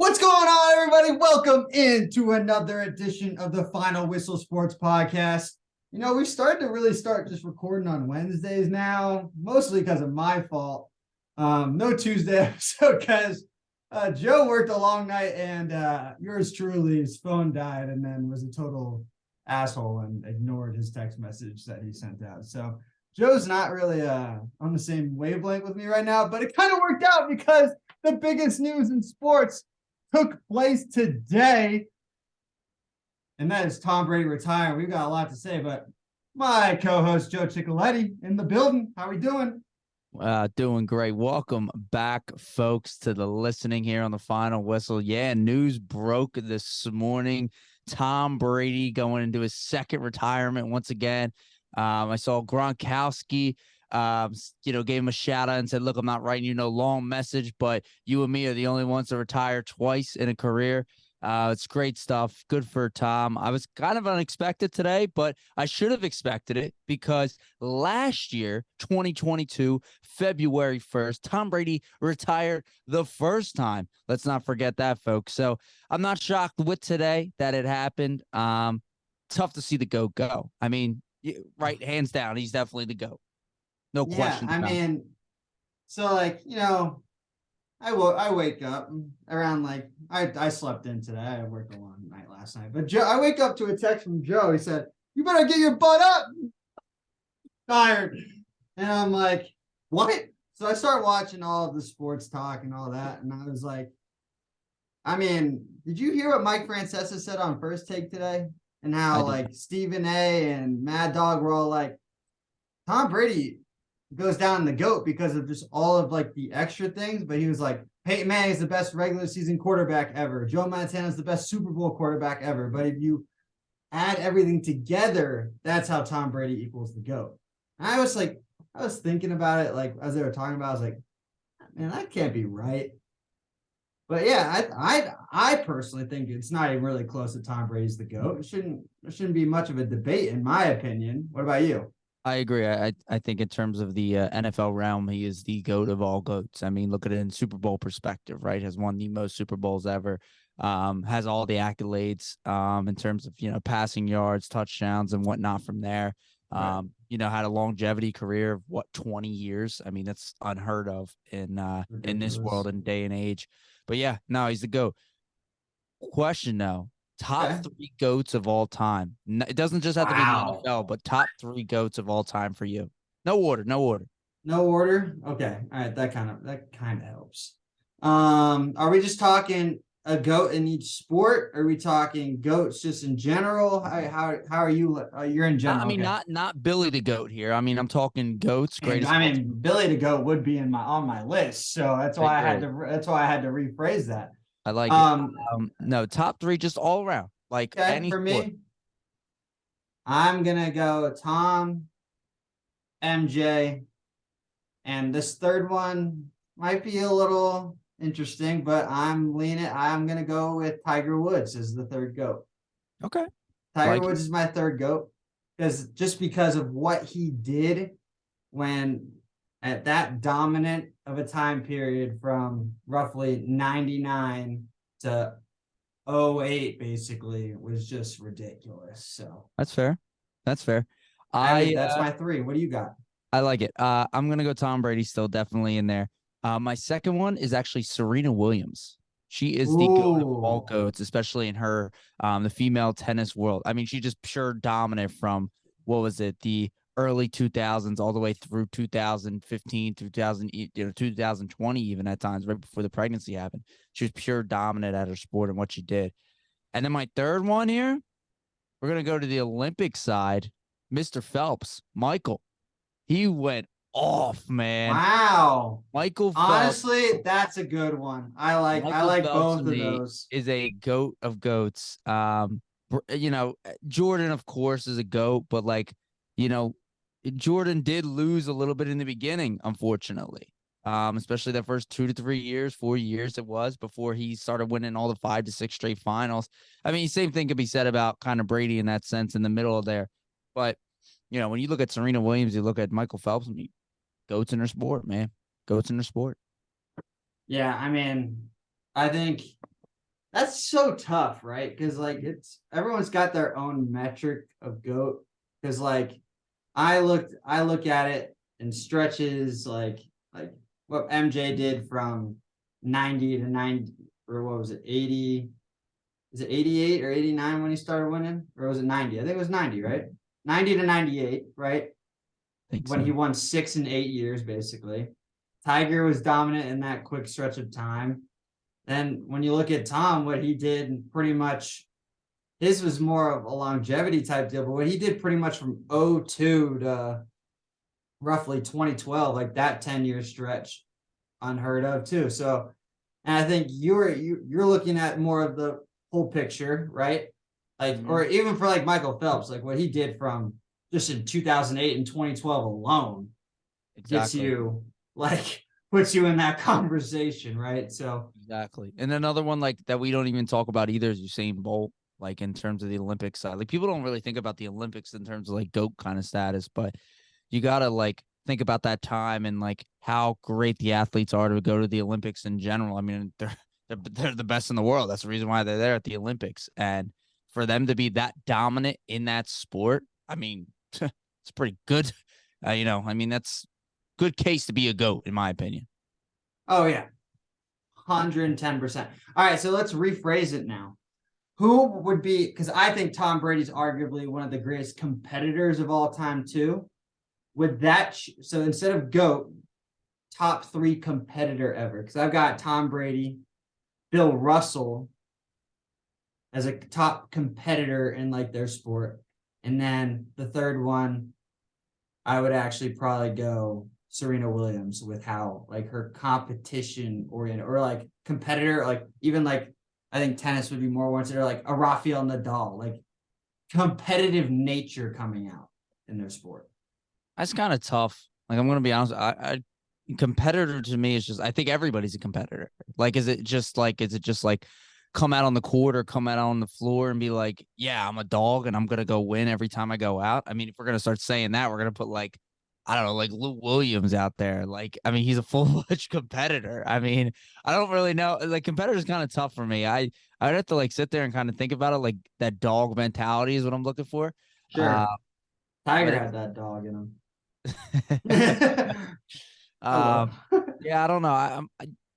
What's going on, everybody? Welcome into another edition of the Final Whistle Sports Podcast. You know, we started to really start just recording on Wednesdays now, mostly because of my fault. No Tuesday episode because Joe worked a long night and yours truly, his phone died and then was a total asshole and ignored his text message that he sent out. So Joe's not really on the same wavelength with me right now, but it kind of worked out because the biggest news in sports took place today, and that is Tom Brady retiring. We've got a lot to say, but my co-host Joe Ciccoletti in the building. How we doing? Doing great. Welcome back, folks, to the listening here on the Final Whistle. Yeah, news broke this morning. Tom Brady going into his second retirement once again. I saw Gronkowski gave him a shout out and said, look, I'm not writing you no long message, but you and me are the only ones to retire twice in a career. It's great stuff. Good for Tom. I was kind of unexpected today, but I should have expected it because last year, 2022, February 1st, Tom Brady retired the first time. Let's not forget that, folks. So I'm not shocked with today that it happened. Tough to see the GOAT go. I mean, right, hands down, he's definitely the GOAT. No question. I mean, so I wake up around I slept in today. I worked a long night last night, but Joe, I wake up to a text from Joe. He said, "You better get your butt up." Tired, and I'm like, "What?" So I start watching all of the sports talk and all that, and I was like, I mean, did you hear what Mike Francesa said on First Take today? And how Stephen A and Mad Dog were all like, Tom Brady goes down the GOAT because of just all of the extra things, but he was like, Peyton Manning is the best regular season quarterback ever. Joe Montana is the best Super Bowl quarterback ever. But if you add everything together, that's how Tom Brady equals the GOAT. And I was thinking about it as they were talking about. I was like, man, that can't be right. But yeah, I personally think it's not even really close that Tom Brady's the GOAT. There shouldn't be much of a debate, in my opinion. What about you? I agree. I think in terms of the NFL realm, he is the GOAT of all GOATs. I mean, look at it in Super Bowl perspective, right? Has won the most Super Bowls ever. Has all the accolades in terms of, passing yards, touchdowns, and whatnot from there. Right. Had a longevity career of 20 years. I mean, that's unheard of in this world and day and age. But yeah, no, he's the GOAT. Question though. Top three GOATs of all time. It doesn't just have to be the NFL, but top three GOATs of all time for you. No order. No order? Okay. All right. That kind of helps. Are we just talking a GOAT in each sport? Are we talking GOATs just in general? How are you? You're in general. I mean, not Billy the GOAT here. I mean, I'm talking GOATs. Greatest. I mean, Billy the GOAT would be on my list, so that's why I had to rephrase that. I like it. No, top three just all around. Any for sport. me, I'm gonna go Tom, MJ, and this third one might be a little interesting, but I'm gonna go with Tiger Woods as the third GOAT. Okay. Tiger Woods is my third GOAT because of what he did when at that dominant of a time period from roughly 99 to 08 basically was just ridiculous. So that's fair. That's my three. What do you got? I like it. I'm gonna go Tom Brady, still definitely in there. My second one is actually Serena Williams. She is the GOAT of all GOATs, especially in her the female tennis world. I mean, she just pure dominant from the early 2000s all the way through 2015, 2020, even at times right before the pregnancy happened. She was pure dominant at her sport and what she did. And then my third one here, we're gonna go to the Olympic side, Mr. Phelps, Michael. He went off, man. Wow. Michael Phelps. Honestly, that's a good one. I like Phelps both of those. Is a GOAT of GOATs. Jordan, of course, is a GOAT, but Jordan did lose a little bit in the beginning, unfortunately. Especially the first 2 to 3 years, 4 years it was before he started winning all the 5 to 6 straight finals. I mean, same thing could be said about kind of Brady in that sense in the middle of there. But, when you look at Serena Williams, you look at Michael Phelps, and GOATs in her sport, man. GOATs in her sport. Yeah, I mean, I think That's so tough, right? Because like everyone's got their own metric of GOAT. Because like I look at it in stretches like what MJ did from 90 to 90, or what was it, 80? Is it 88 or 89 when he started winning? Or was it 90? I think it was 90, right? 90 to 98, right? Think When he so. won 6 and 8 years, basically. Tiger was dominant in that quick stretch of time. And when you look at Tom, what he did pretty much, his was more of a longevity type deal, but what he did pretty much from 02 to roughly 2012, like that 10-year stretch, unheard of too. So, and I think you're looking at more of the whole picture, right? Like, Mhm. or even for like Michael Phelps, like what he did from just in 2008 and 2012 alone gets Exactly. you like puts you in that conversation, right? So, Exactly. And another one like that we don't even talk about either is Usain Bolt, like in terms of the Olympic side. Like people don't really think about the Olympics in terms of like GOAT kind of status, but you gotta like think about that time and like how great the athletes are to go to the Olympics in general. I mean, they're the best in the world. That's the reason why they're there at the Olympics. And for them to be that dominant in that sport, I mean, it's pretty good. I mean, that's good case to be a GOAT, in my opinion. oh yeah, 110%. All right, so let's rephrase it now. Who would be, because I think Tom Brady's arguably one of the greatest competitors of all time, too. Would that, so instead of GOAT, top three competitor ever? Because I've got Tom Brady, Bill Russell as a top competitor in like their sport. And then the third one, I would actually probably go Serena Williams with how like her competition oriented or like competitor, like even like I think tennis would be more warranted, or like a Rafael Nadal, like competitive nature coming out in their sport. That's kind of tough. Like I'm gonna be honest, I competitor to me is just I think everybody's a competitor. Like is it just like come out on the court or come out on the floor and be like, yeah, I'm a dog and I'm gonna go win every time I go out. I mean, if we're gonna start saying that, we're gonna put like I don't know, like Lou Williams out there. Like, I mean, he's a full-fledged competitor. I mean, I don't really know. Like, competitor is kind of tough for me. I'd have to like sit there and kind of think about it. Like that dog mentality is what I'm looking for. Uh, Sure. Tiger but had that dog in him. Um, Hello. yeah, I don't know.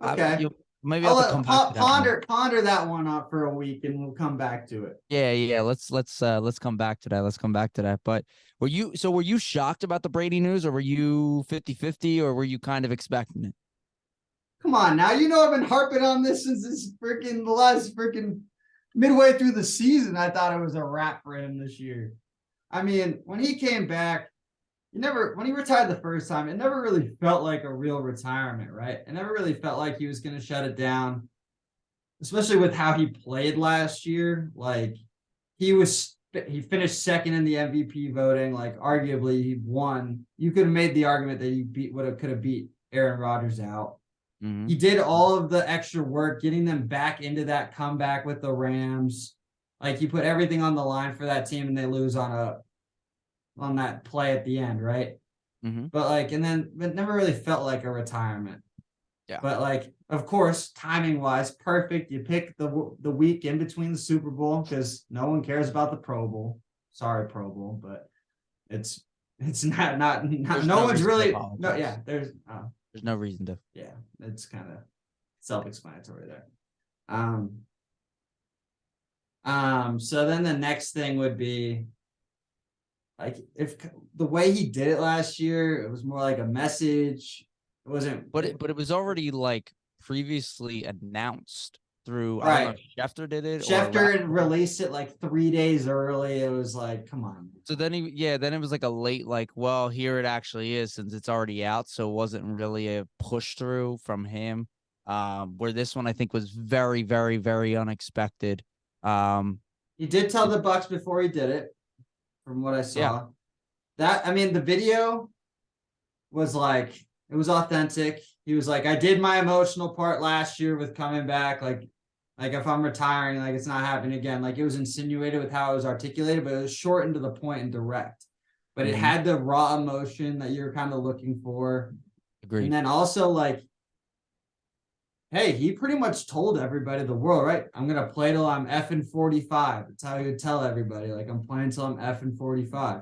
Okay. You maybe I I'll have to come back to that one. ponder that one up for a week and we'll come back to it. Yeah. Let's come back to that. Let's come back to that. But were you shocked about the Brady news or were you 50-50 or were you kind of expecting it? Come on now. You know I've been harping on this since this freaking the last freaking midway through the season. I thought it was a wrap for him this year. I mean, when he came back, when he retired the first time, it never really felt like a real retirement, right? It never really felt like he was going to shut it down, especially with how he played last year. Like he finished second in the MVP voting. Like arguably he won. You could have made the argument that he could have beat Aaron Rodgers out. Mm-hmm. He did all of the extra work getting them back into that comeback with the Rams. Like he put everything on the line for that team and they lose on that play at the end, right? Mm-hmm. But like, and then it never really felt like a retirement. Yeah. But like, of course, timing wise, perfect. You pick the week in between the Super Bowl because no one cares about the Pro Bowl. Sorry, Pro Bowl, but it's it's not There's no no one's reason to really no apologize. yeah there's There's no reason to. yeah, it's kind of self-explanatory there. Um so then the next thing would be like if the way he did it last year, it was more like a message. It wasn't But it was already like previously announced through I don't know right. if Schefter did it or Schefter Rappaport. released it like 3 days early. It was like, come on. So then it was like a late, like, well, here it actually is since it's already out. So it wasn't really a push through from him. Where this one I think was very, very, very unexpected. Um, He did tell the Bucks before he did it, from what I yeah, saw. That I mean, the video was like it was authentic. He was like, I did my emotional part last year with coming back. Like if I'm retiring, like it's not happening again. Like it was insinuated with how it was articulated, but it was short and to the point and direct. But it mm-hmm, had the raw emotion that you're kind of looking for. And agreed. then also like hey, he pretty much told everybody the world, right? I'm gonna play till I'm effing 45. That's how he would tell everybody, like I'm playing till I'm effing 45.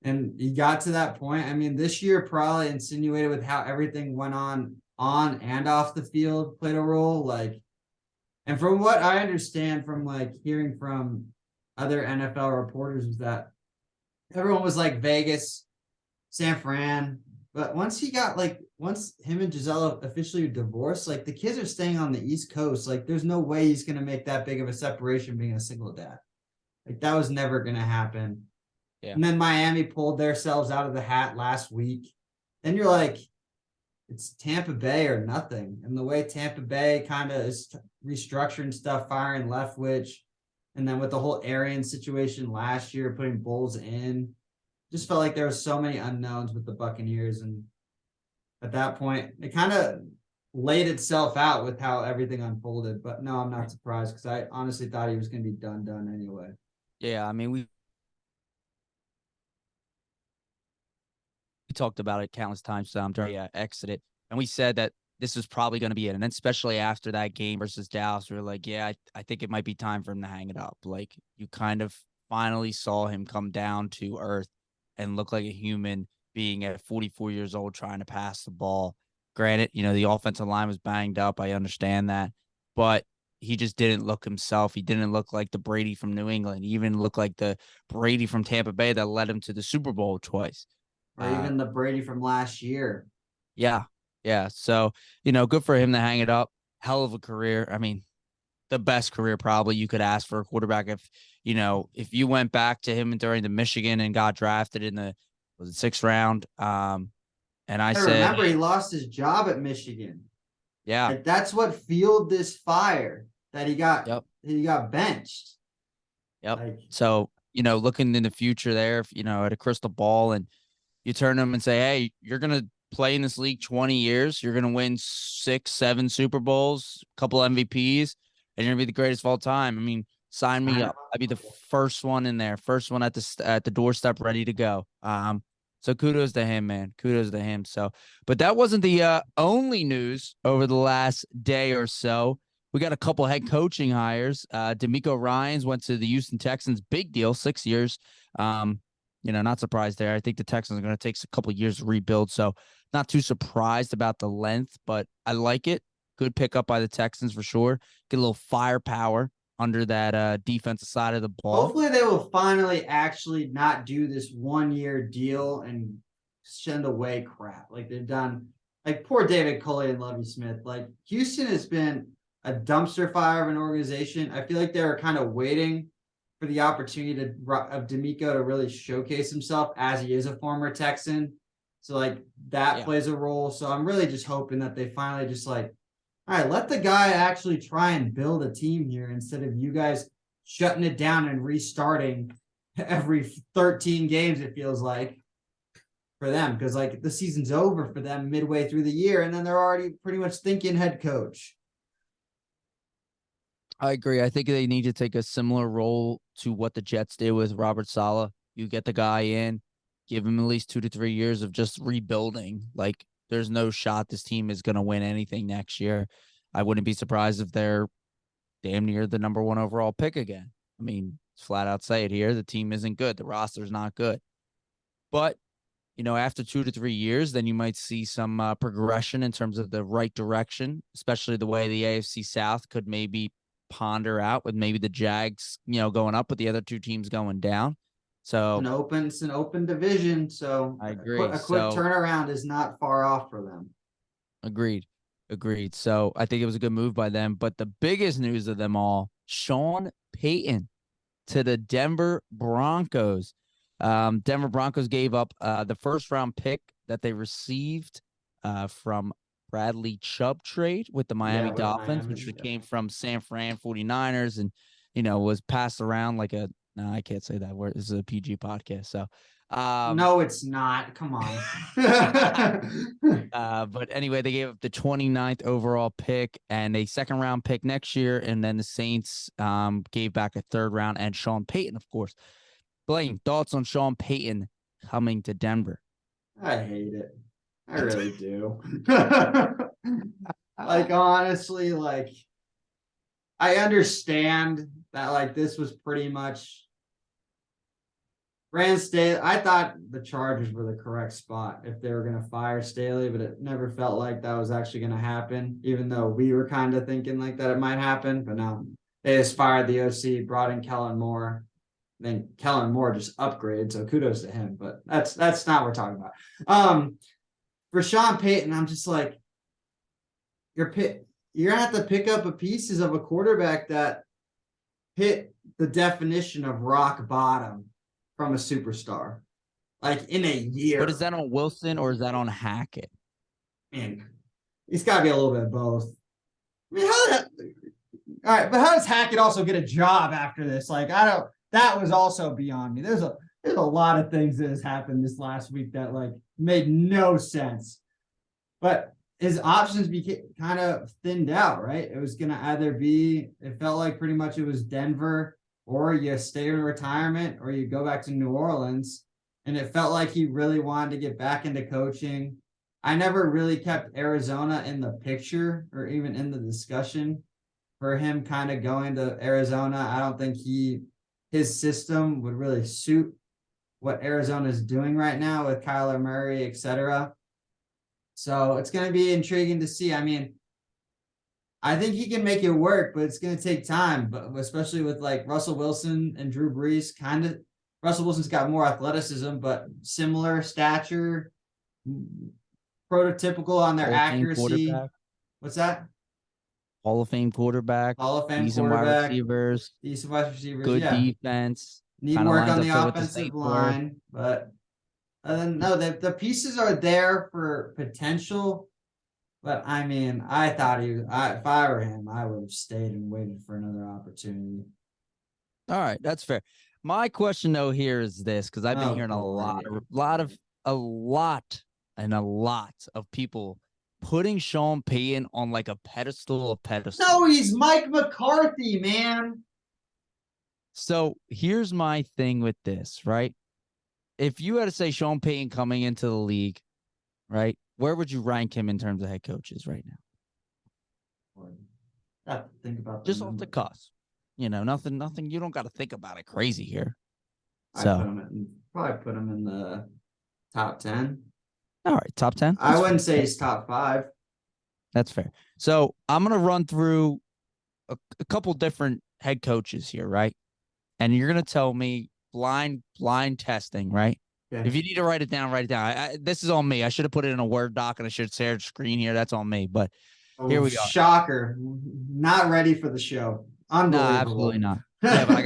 And he got to that point. I mean, this year probably insinuated with how everything went on and off the field played a role. Like, and from what I understand from like hearing from other NFL reporters is that everyone was like Vegas, San Fran. But once him and Gisela officially divorced, like the kids are staying on the East Coast. Like there's no way he's gonna make that big of a separation being a single dad. Like that was never gonna happen. Yeah. And then Miami pulled themselves out of the hat last week. Then you're like, it's Tampa Bay or nothing. And the way Tampa Bay kind of is restructuring stuff, firing Leftwich, and then with the whole Arian situation last year, putting Bulls in, just felt like there was so many unknowns with the Buccaneers. And at that point, it kind of laid itself out with how everything unfolded. But no, I'm not surprised because I honestly thought he was going to be done anyway. Yeah, I mean, we talked about it countless times during exit it, and we said that this was probably going to be it. And then especially after that game versus Dallas, we were like, yeah, I think it might be time for him to hang it up. Like you kind of finally saw him come down to earth and look like a human being at 44 years old trying to pass the ball. Granted, the offensive line was banged up. I understand that, but he just didn't look himself. He didn't look like the Brady from New England. He even looked like the Brady from Tampa Bay that led him to the Super Bowl twice. Or even the Brady from last year. Yeah. Yeah. So, good for him to hang it up. Hell of a career. I mean, the best career probably you could ask for a quarterback. If you went back to him during the Michigan and got drafted in the sixth round. And I said, remember he lost his job at Michigan. Yeah. Like, that's what fueled this fire that he got. Yep. He got benched. Yep. Like, so, looking in the future there, at a crystal ball and you turn them and say, hey, you're going to play in this league 20 years. You're going to win 6, 7 Super Bowls, a couple MVPs, and you're going to be the greatest of all time. I mean, sign me up. I'd be the first one in there, first one at the doorstep ready to go. So kudos to him, man. Kudos to him. So, but that wasn't the only news over the last day or so. We got a couple head coaching hires. DeMeco Ryans went to the Houston Texans. Big deal, 6 years. Not surprised there. I think the Texans are going to take a couple of years to rebuild. So not too surprised about the length, but I like it. Good pickup by the Texans for sure. Get a little firepower under that defensive side of the ball. Hopefully they will finally actually not do this 1-year deal and send away crap like they've done. Like poor David Culley and Lovie Smith. Like Houston has been a dumpster fire of an organization. I feel like they were kind of waiting for the opportunity of DeMeco to really showcase himself as he is a former Texan. So like that plays a role. So I'm really just hoping that they finally just like, all right, let the guy actually try and build a team here instead of you guys shutting it down and restarting every 13 games, it feels like, for them. Because like the season's over for them midway through the year, and then they're already pretty much thinking head coach. I agree. I think they need to take a similar role to what the Jets did with Robert Saleh. You get the guy in, give him at least 2 to 3 years of just rebuilding. Like, there's no shot this team is going to win anything next year. I wouldn't be surprised if they're damn near the number 1 overall pick again. I mean, flat out say it here. The team isn't good. The roster's not good. But, after 2 to 3 years, then you might see some progression in terms of the right direction, especially the way the AFC South could maybe ponder out with maybe the Jags, going up with the other 2 teams going down. So it's an open division. So I agree. A quick turnaround is not far off for them. Agreed. So I think it was a good move by them. But the biggest news of them all, Sean Payton to the Denver Broncos. Denver Broncos gave up the first round pick that they received from Bradley Chubb trade with the Miami Dolphins, which came from San Fran 49ers and, was passed around like no, I can't say that word. This is a PG podcast. So, no, it's not. Come on. But anyway, they gave up the 29th overall pick and a second round pick next year. And then the Saints gave back a third round and Sean Payton, of course. Blaine, thoughts on Sean Payton coming to Denver? I hate it. I really do. Like, honestly, like, I understand that, like, this was pretty much Rand Staley. I thought the Chargers were the correct spot if they were going to fire Staley, but it never felt like that was actually going to happen, even though we were kind of thinking like that it might happen. But no, they just fired the OC, brought in Kellen Moore. Then Kellen Moore just upgraded, so kudos to him. But that's not what we're talking about. For Sean Payton, I'm just like, you're gonna have to pick up a pieces of a quarterback that hit the definition of rock bottom from a superstar, like in a year. But is that on Wilson or is that on Hackett? Man, he's got to be a little bit of both. I mean, all right, but how does Hackett also get a job after this? Like, I don't. That was also beyond me. There's a lot of things that has happened this last week that like made no sense. But his options became kind of thinned out, right? It was gonna either be, it felt like pretty much it was Denver, or you stay in retirement, or you go back to New Orleans. And it felt like he really wanted to get back into coaching. I never really kept Arizona in the picture or even in the discussion for him kind of going to Arizona. I don't think his system would really suit what Arizona is doing right now with Kyler Murray, etc. So it's going to be intriguing to see. I mean, I think he can make it work, but it's going to take time. But especially with like Russell Wilson and Drew Brees, kind of. Russell Wilson's got more athleticism, but similar stature, prototypical on their accuracy. What's that? Hall of Fame quarterback. Hall of Fame decent quarterback. Wide receivers. Decent wide receivers. Good yeah. Defense. Need work on the offensive line, but no, the pieces are there for potential. But I mean, I thought if I were him, I would have stayed and waited for another opportunity. All right, that's fair. My question though here is this, because I've been hearing a lot of people putting Sean Payton on like a pedestal. No, he's Mike McCarthy, man. So here's my thing with this, right? If you had to say Sean Payton coming into the league, right, where would you rank him in terms of head coaches right now? I have to think about just off the cuff. You know, nothing. You don't got to think about it crazy here. Probably put him in the top 10. All right, top 10. I wouldn't say he's top 5. That's fair. So I'm gonna run through a couple different head coaches here, right? And you're gonna tell me blind testing, right? Okay. If you need to write it down, write it down. This is on me. I should have put it in a Word doc and I should share the screen here. That's on me. But here we go. Shocker! Not ready for the show. Unbelievable. No, absolutely not. Yeah, but I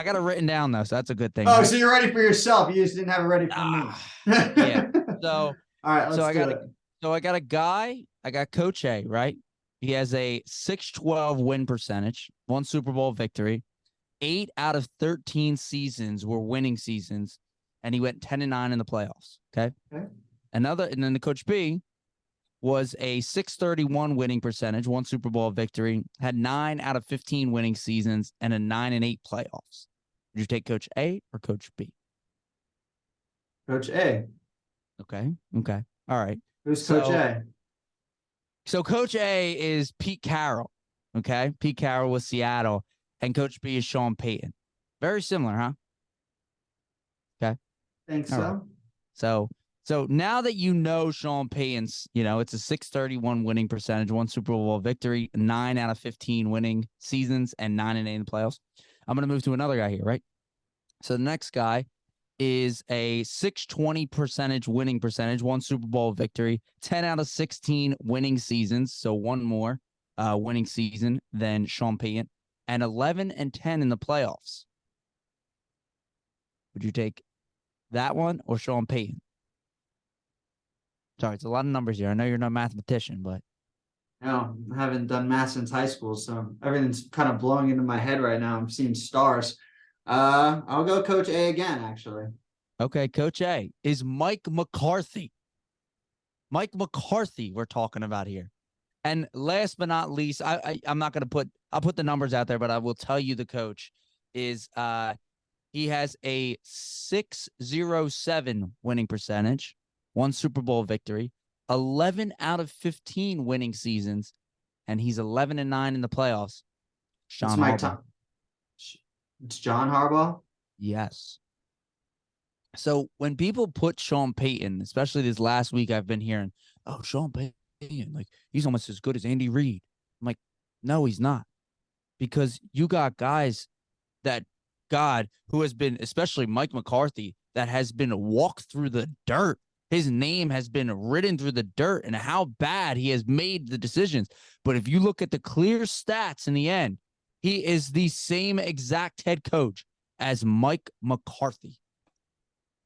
got it written down though, so that's a good thing. Oh, right? So you're ready for yourself. You just didn't have it ready for me. Yeah. So all right, I got a guy. I got Coach A, right? He has a 6-12 win percentage, 1 Super Bowl victory, 8 out of 13 seasons were winning seasons, and he went 10-9 in the playoffs. Okay. And then the Coach B was a 631 winning percentage, 1 Super Bowl victory, had 9 out of 15 winning seasons, and a 9-8 playoffs. Would you take Coach A or Coach B? Coach A. Okay. All right. Who's Coach A? So Coach A is Pete Carroll. Okay. Pete Carroll with Seattle, and Coach B is Sean Payton. Very similar, huh? Okay. Think so. Right. So now that you know Sean Payton's, it's a 631 winning percentage, 1 Super Bowl victory, 9 out of 15 winning seasons, and 9-8 in the playoffs. I'm going to move to another guy here, right? So the next guy is a 620 percentage winning percentage, 1 Super Bowl victory, 10 out of 16 winning seasons. So one more winning season than Sean Payton, and 11-10 in the playoffs. Would you take that one or Sean Payton? Sorry, it's a lot of numbers here. I know you're not a mathematician, but. No, I haven't done math since high school, so everything's kind of blowing into my head right now. I'm seeing stars. I'll go Coach A again, actually. Okay, Coach A is Mike McCarthy. Mike McCarthy we're talking about here. And last but not least, I'm not going to I'll put the numbers out there, but I will tell you the coach is he has a 607 winning percentage, 1 Super Bowl victory, 11 out of 15 winning seasons, and he's 11-9 in the playoffs. Sean It's Mike Harbaugh. Tom. It's John Harbaugh. Yes. So when people put Sean Payton, especially this last week, I've been hearing, oh, Sean Payton, like he's almost as good as Andy Reid. I'm like, no, he's not. Because you got guys that God who has been, especially Mike McCarthy, that has been walked through the dirt. His name has been ridden through the dirt and how bad he has made the decisions. But if you look at the clear stats in the end, he is the same exact head coach as Mike McCarthy.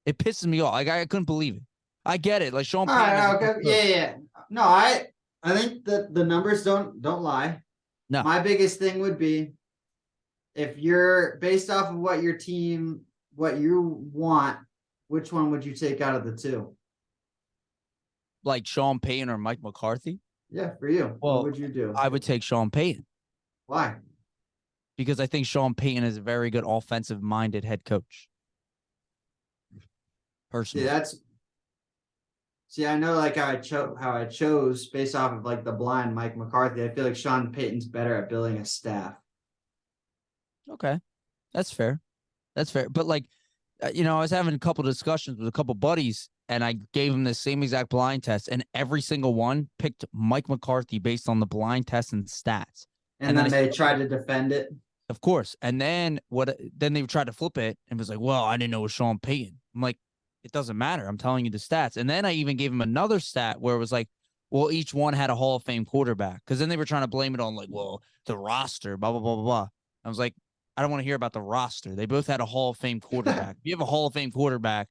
It pisses me off. Like I couldn't believe it. I get it. Like Sean All Payton. right, okay, yeah. No, I think that the numbers don't lie. No. My biggest thing would be if you're based off of what your team, what you want, which one would you take out of the two? Like Sean Payton or Mike McCarthy? Yeah, for you. Well, what would you do? I would take Sean Payton. Why? Because I think Sean Payton is a very good offensive-minded head coach. Personally. I know like how I chose based off of like the blind Mike McCarthy. I feel like Sean Payton's better at building a staff. Okay. That's fair. But like, I was having a couple discussions with a couple buddies and I gave them the same exact blind test and every single one picked Mike McCarthy based on the blind test and stats. And then they tried to defend it. Of course. And then then they tried to flip it and was like, well, I didn't know it was Sean Payton. I'm like, it doesn't matter. I'm telling you the stats. And then I even gave him another stat where it was like, well, each one had a Hall of Fame quarterback. Because then they were trying to blame it on like, well, the roster, blah, blah, blah, blah, blah. I was like, I don't want to hear about the roster. They both had a Hall of Fame quarterback. If you have a Hall of Fame quarterback,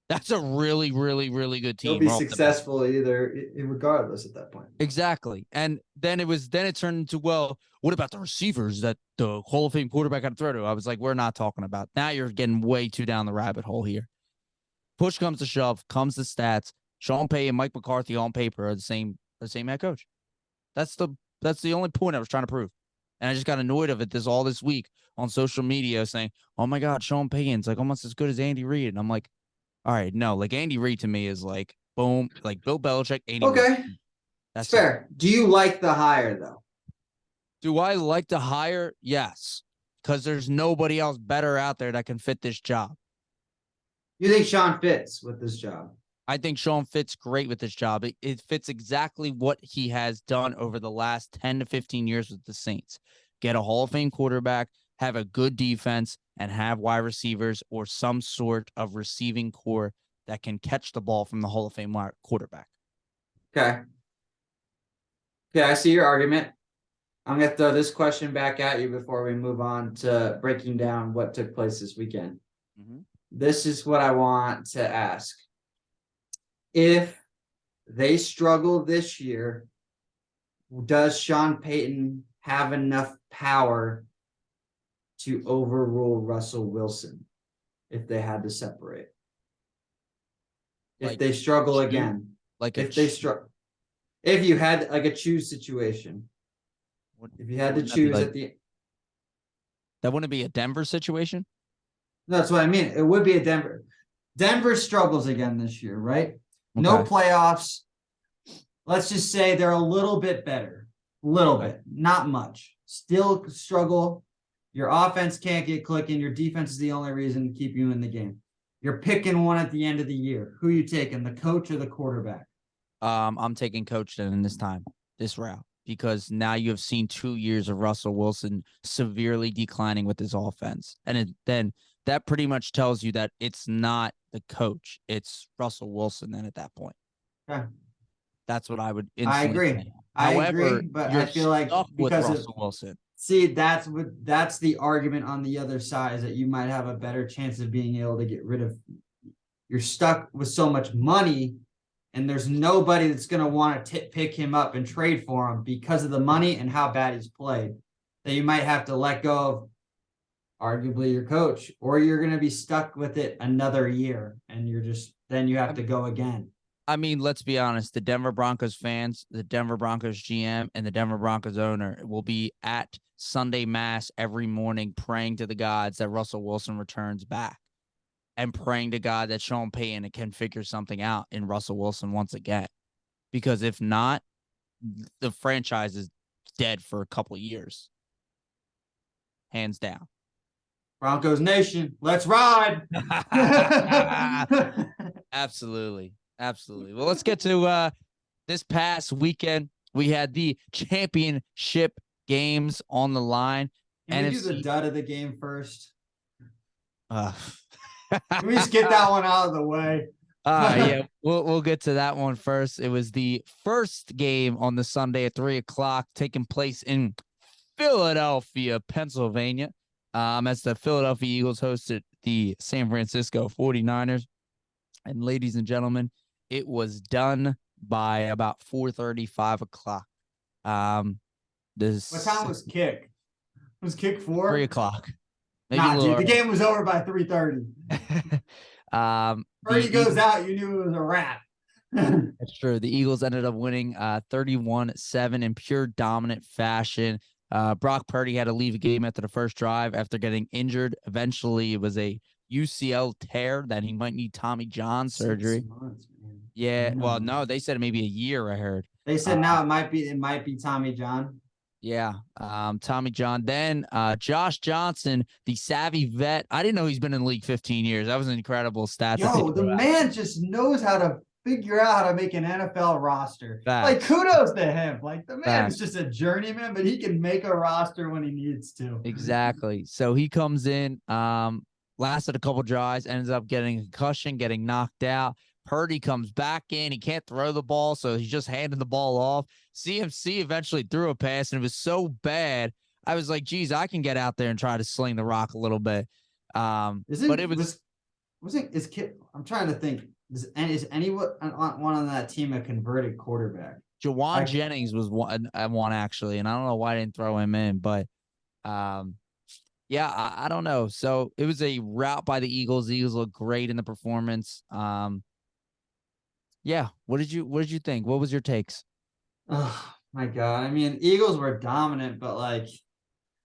that's a really, really, really good team. He'll be successful either, regardless at that point. Exactly. And then it turned into, well, what about the receivers that the Hall of Fame quarterback had to throw to? I was like, we're not talking about. Now you're getting way too down the rabbit hole here. Push comes to shove, comes the stats. Sean Payton, Mike McCarthy on paper are the same head coach. That's the only point I was trying to prove. And I just got annoyed of it this week on social media saying, oh my God, Sean Payton's like almost as good as Andy Reid. And I'm like, all right, no, like Andy Reid to me is like, boom, like Bill Belichick, Andy Okay. Reid. That's fair. Do you like the hire though? Do I like the hire? Yes. Because there's nobody else better out there that can fit this job. You think Sean fits with this job? I think Sean fits great with this job. It fits exactly what he has done over the last 10 to 15 years with the Saints. Get a Hall of Fame quarterback, have a good defense, and have wide receivers or some sort of receiving core that can catch the ball from the Hall of Fame quarterback. Okay. Yeah, I see your argument. I'm going to throw this question back at you before we move on to breaking down what took place this weekend. Mm-hmm. This is what I want to ask. If they struggle this year, does Sean Payton have enough power to overrule Russell Wilson if they had to separate? If they struggle again, if you had like a choose situation, if you had to choose at the, that wouldn't be a Denver situation. That's what I mean. It would be a Denver. Denver struggles again this year, right? Okay. No playoffs. Let's just say they're a little bit better. Little bit, not much. Still struggle. Your offense can't get clicking. Your defense is the only reason to keep you in the game. You're picking one at the end of the year. Who are you taking, the coach or the quarterback? I'm taking coach then in this route, because now you have seen 2 years of Russell Wilson severely declining with his offense. And then that pretty much tells you that it's not the coach, it's Russell Wilson then at that point. Okay. That's what I would I agree. say. However, but I feel like because of Russell Wilson. See, that's the argument on the other side, is that you might have a better chance of being able to get rid of. You're stuck with so much money, and there's nobody that's going to want to pick him up and trade for him because of the money and how bad he's played. That you might have to let go of, arguably, your coach, or you're going to be stuck with it another year, and then you have to go again. I mean, let's be honest. The Denver Broncos fans, the Denver Broncos GM, and the Denver Broncos owner will be at Sunday Mass every morning praying to the gods that Russell Wilson returns back and praying to God that Sean Payton can figure something out in Russell Wilson once again. Because if not, the franchise is dead for a couple of years. Hands down. Broncos Nation, let's ride. Absolutely. Absolutely. Well, let's get to this past weekend. We had the championship games on the line. Can we do NFC the dud of the game first? Can we just get that one out of the way? Yeah, we'll get to that one first. It was the first game on the Sunday at 3:00, taking place in Philadelphia, Pennsylvania, as the Philadelphia Eagles hosted the San Francisco 49ers. And ladies and gentlemen, it was done by about 4:30, 5:00. What time was kick? Was kick 4? 3:00. Nah, dude, the game was over by 3:30. Purdy goes out, you knew it was a wrap. That's true. The Eagles ended up winning 31-7 in pure dominant fashion. Brock Purdy had to leave a game after the first drive after getting injured. Eventually, it was a UCL tear that he might need Tommy John surgery. 6 months, man. Yeah, well, no, they said maybe a year. I heard they said now it might be Tommy John. Yeah, Tommy John. Then Josh Johnson, the savvy vet. I didn't know he's been in the league 15 years. That was an incredible stat. Yo, the man just knows how to figure out how to make an NFL roster. Like, kudos to him. Like, the man is just a journeyman, but he can make a roster when he needs to. Exactly. So he comes in, lasted a couple drives, ends up getting a concussion, getting knocked out. Purdy comes back in. He can't throw the ball, so he's just handing the ball off. CMC eventually threw a pass, and it was so bad. I was like, geez, I can get out there and try to sling the rock a little bit. I'm trying to think. Is anyone on that team a converted quarterback? Jawan Jennings was one actually, and I don't know why I didn't throw him in, but yeah, I don't know. So it was a rout by the Eagles. The Eagles looked great in the performance. Yeah. What did you think? What was your takes? Oh my God. I mean, Eagles were dominant, but like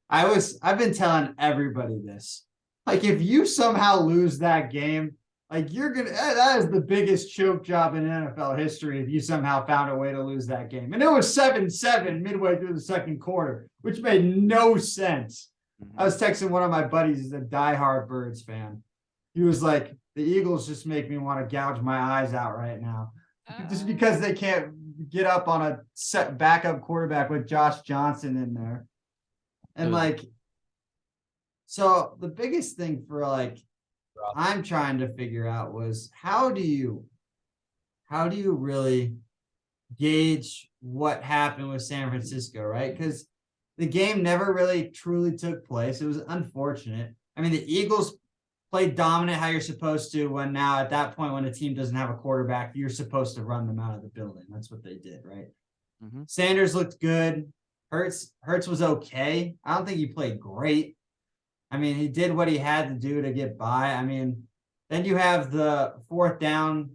I've been telling everybody this. Like, if you somehow lose that game, like that is the biggest choke job in NFL history if you somehow found a way to lose that game. And it was 7-7 midway through the second quarter, which made no sense. I was texting one of my buddies, he's a diehard Birds fan. He was like, the Eagles just make me want to gouge my eyes out right now. Just because they can't get up on a set backup quarterback with Josh Johnson in there. And so the biggest thing for I'm trying to figure out was how do you really gauge what happened with San Francisco, right? Because the game never really truly took place. It was unfortunate. I mean, the Eagles played dominant how you're supposed to when now at that point when a team doesn't have a quarterback, you're supposed to run them out of the building. That's what they did, right? Mm-hmm. Sanders looked good. Hurts was okay. I don't think he played great. I mean, he did what he had to do to get by. I mean, then you have the 4th down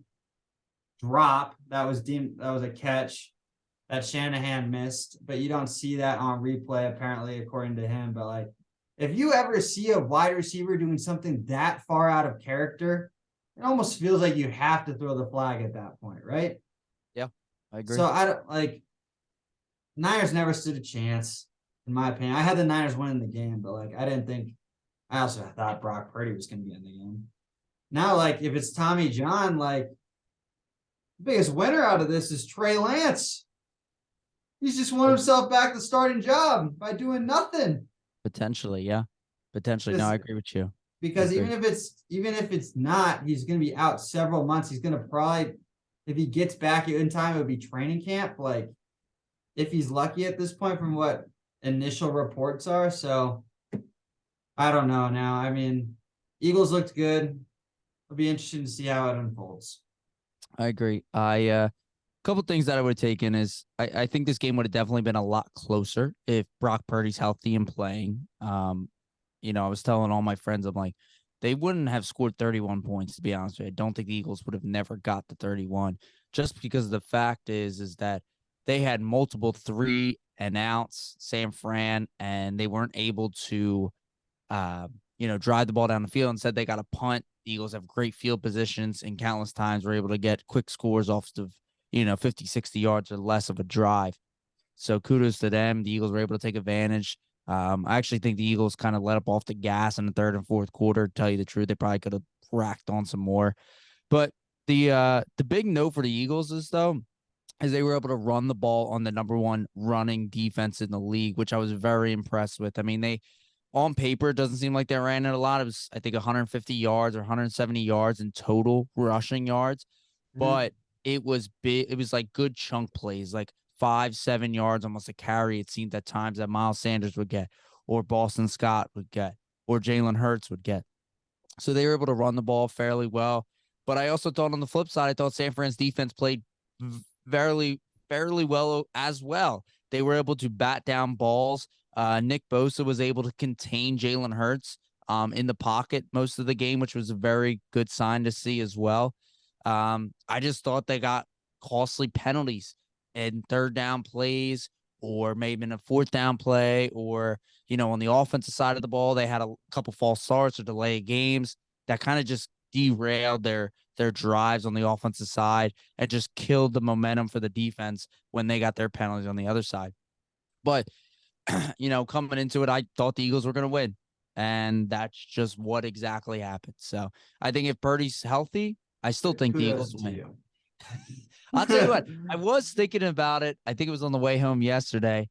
drop that was a catch that Shanahan missed, but you don't see that on replay apparently according to him. But if you ever see a wide receiver doing something that far out of character, it almost feels like you have to throw the flag at that point, right? Yeah, I agree. So I don't Niners never stood a chance, in my opinion. I had the Niners winning the game, but I also thought Brock Purdy was going to be in the game. Now, if it's Tommy John, the biggest winner out of this is Trey Lance. He's just won himself back the starting job by doing nothing. Potentially, yeah. Potentially. No, I agree with you. Because even if it's not, he's going to be out several months. He's going to probably, if he gets back in time, it would be training camp. If he's lucky at this point from what initial reports are. So I don't know now. I mean, Eagles looked good. It'll be interesting to see how it unfolds. I agree. Couple things that I would have taken is I think this game would have definitely been a lot closer if Brock Purdy's healthy and playing. I was telling all my friends, I'm like, they wouldn't have scored 31 points, to be honest with you. I don't think the Eagles would have never got the 31, just because the fact is that they had multiple 3-and-outs, San Fran, and they weren't able to, drive the ball down the field. Instead, they got a punt. The Eagles have great field positions, and countless times were able to get quick scores off of 50, 60 yards or less of a drive. So kudos to them. The Eagles were able to take advantage. I actually think the Eagles kind of let up off the gas in the third and fourth quarter. To tell you the truth, they probably could have racked on some more. But the big note for the Eagles is they were able to run the ball on the number one running defense in the league, which I was very impressed with. I mean, they on paper, it doesn't seem like they ran it a lot. It was, I think, 150 yards or 170 yards in total rushing yards, but it was big. It was like good chunk plays, like 5-7 yards, almost a carry. It seemed at times that Miles Sanders would get, or Boston Scott would get, or Jalen Hurts would get. So they were able to run the ball fairly well. But I also thought on the flip side, I thought San Fran's defense played fairly well as well. They were able to bat down balls. Nick Bosa was able to contain Jalen Hurts in the pocket most of the game, which was a very good sign to see as well. I just thought they got costly penalties in third down plays, or maybe in a fourth down play, or, on the offensive side of the ball, they had a couple false starts or delay games that kind of just derailed their drives on the offensive side and just killed the momentum for the defense when they got their penalties on the other side. But, coming into it, I thought the Eagles were going to win. And that's just what exactly happened. So I think if Purdy's healthy, I still think the Eagles win. I'll tell you what, I was thinking about it. I think it was on the way home yesterday.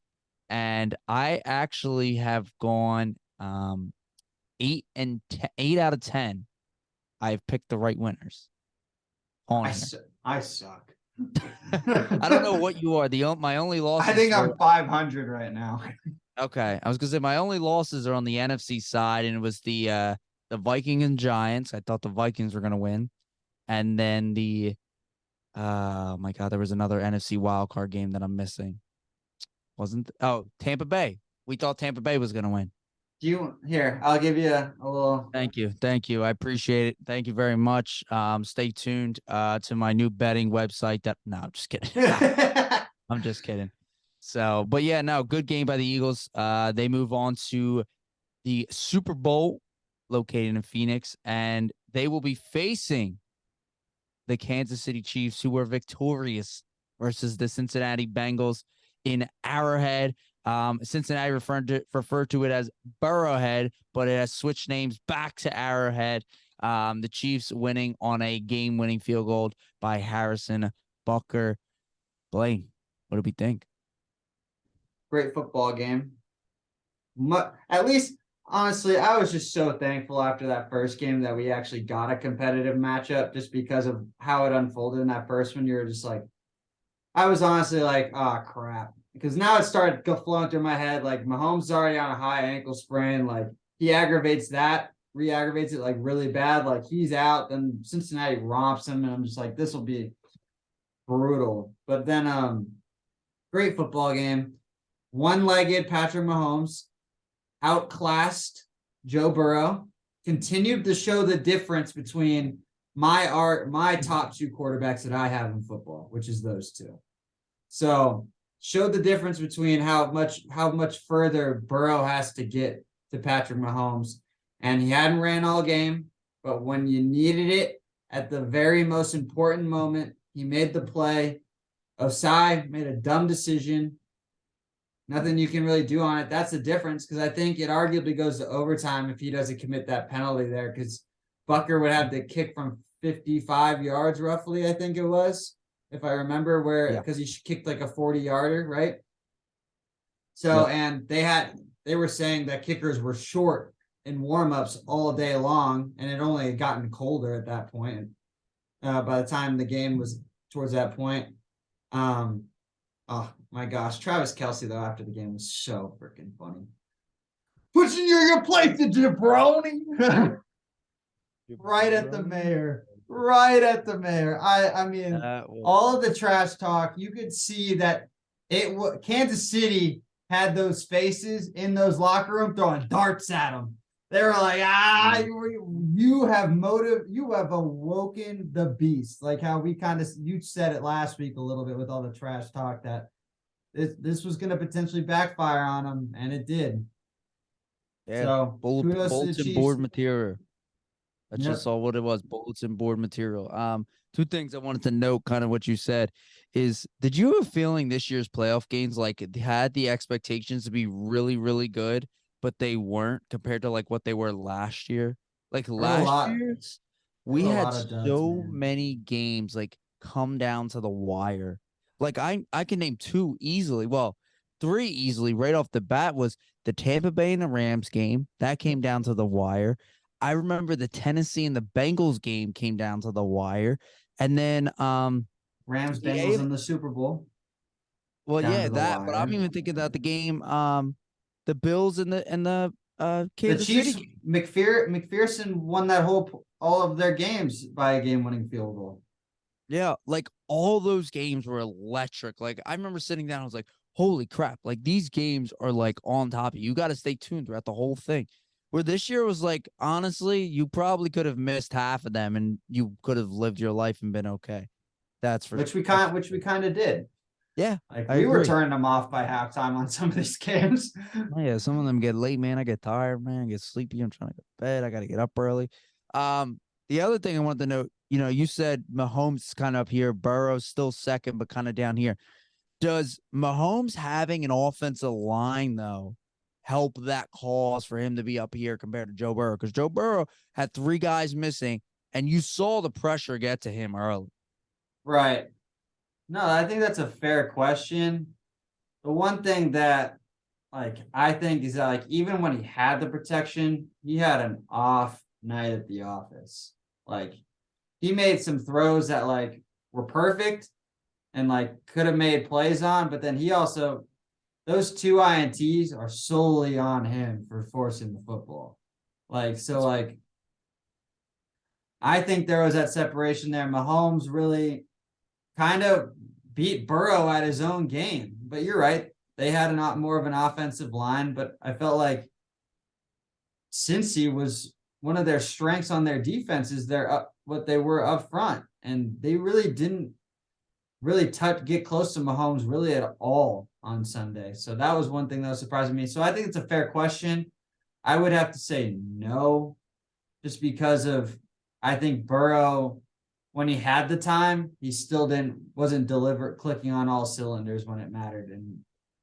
And I actually have gone 8 out of 10. I've picked the right winners. I suck. I don't know what you are. My only losses. I think I'm 500 right now. Okay, I was gonna say my only losses are on the NFC side, and it was the Vikings and Giants. I thought the Vikings were gonna win, and then oh my God, there was another NFC wildcard game that I'm missing. Tampa Bay. We thought Tampa Bay was gonna win. I'll give you a little. Thank you. I appreciate it. Thank you very much. Stay tuned to my new betting website. No, I'm just kidding. I'm just kidding. So, but yeah, no, good game by the Eagles. They move on to the Super Bowl located in Phoenix, and they will be facing the Kansas City Chiefs, who were victorious versus the Cincinnati Bengals in Arrowhead. Cincinnati referred to it as Burrowhead, but it has switched names back to Arrowhead. The Chiefs winning on a game-winning field goal by Harrison Butker. Blaine, what do we think? Great football game. At least, honestly, I was just so thankful after that first game that we actually got a competitive matchup, just because of how it unfolded in that first one. You're just like, I was honestly like, oh, crap. Because now it started flowing through my head, like Mahomes is already on a high ankle sprain. Like, he re-aggravates it like really bad. Like, he's out, then Cincinnati romps him, and I'm just like, this will be brutal. But then great football game. One-legged Patrick Mahomes outclassed Joe Burrow, continued to show the difference between my top two quarterbacks that I have in football, which is those two. So showed the difference between how much further Burrow has to get to Patrick Mahomes. And he hadn't ran all game, but when you needed it at the very most important moment, he made the play. Osai made a dumb decision. Nothing you can really do on it. That's the difference, because I think it arguably goes to overtime if he doesn't commit that penalty there, because Butker would have to kick from 55 yards roughly, I think it was, if I remember, because he kicked like a 40-yarder, right? So, and they were saying that kickers were short in warmups all day long, and it only had gotten colder at that point. By the time the game was towards that point. Oh my gosh, Travis Kelce though after the game was so freaking funny. Pushing you in your place, jabroni. Right at the mayor. I mean, all of the trash talk, you could see that Kansas City had those faces in those locker rooms throwing darts at them. They were like, you have motive. You have awoken the beast. Like how you said it last week a little bit with all the trash talk that this was going to potentially backfire on them, and it did. Yeah. So kudos to the Chiefs. Board material. That's Yep. just all what it was, bulletin board material. Two things I wanted to note, kind of what you said, is did you have a feeling this year's playoff games like it had the expectations to be really, really good, but they weren't compared to like what they were last year? Like There were a last lot. year's, There we were a had lot of duds, so man. many games like come down to the wire. Like I can name two easily. Well, three easily right off the bat was the Tampa Bay and the Rams game. That came down to the wire. I remember the Tennessee and the Bengals game came down to the wire. And then Rams, the Bengals in the Super Bowl well, down yeah, to the that, but I'm wire. even thinking about the game, the Bills and the The Kansas City Chiefs, game. McPherson won that all of their games by a game-winning field goal. Yeah, like all those games were electric. Like I remember sitting down, I was like, holy crap, like these games are like on top of you. You got to stay tuned throughout the whole thing. Where this year was like, honestly, you probably could have missed half of them and you could have lived your life and been okay. That's for Which we that's kind for which we sure. kind of did. Yeah, Like I we were agree. turning them off by halftime on some of these games. Oh, yeah, some of them get late, man. I get tired, man. I get sleepy. I'm trying to go to bed. I got to get up early. The other thing I wanted to note, you said Mahomes is kind of up here, Burrow's still second, but kind of down here. Does Mahomes having an offensive line though help that cause for him to be up here compared to Joe Burrow? Because Joe Burrow had three guys missing, and you saw the pressure get to him early. Right. No, I think that's a fair question. The one thing that I think is that even when he had the protection, he had an off night at the office. Like he made some throws that were perfect and could have made plays on, but then he also those two INTs are solely on him for forcing the football. I think there was that separation there. Mahomes really kind of beat Burrow at his own game. But you're right. They had a lot more of an offensive line, but I felt like Cincy was one of their strengths on their defense is what they were up front. And they really didn't get close to Mahomes really at all on Sunday. So that was one thing that was surprising me. So I think it's a fair question. I would have to say no, just because of I think Burrow, when he had the time, he still wasn't clicking on all cylinders when it mattered and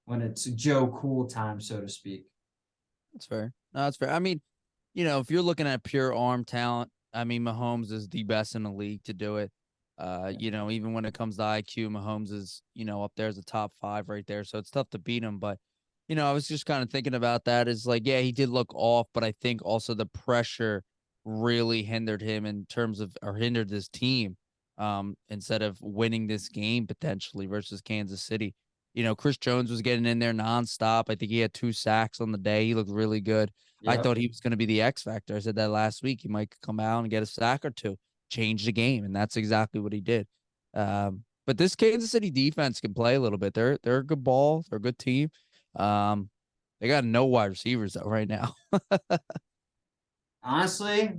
when it's Joe Cool time, so to speak. That's fair. No, that's fair. I mean, if you're looking at pure arm talent, I mean, Mahomes is the best in the league to do it. Even when it comes to IQ, Mahomes is, up there as a top 5 right there. So it's tough to beat him. But, I was just kind of thinking about that is like, yeah, he did look off, but I think also the pressure really hindered him or hindered this team instead of winning this game potentially versus Kansas City. Chris Jones was getting in there nonstop. I think he had 2 sacks on the day. He looked really good. I Yep. thought he was going to be the X factor. I said that last week. He might come out and get a sack or two, change the game, and that's exactly what he did. But this Kansas City defense can play a little bit. They're a good ball. They're a good team. They got no wide receivers though right now. Honestly,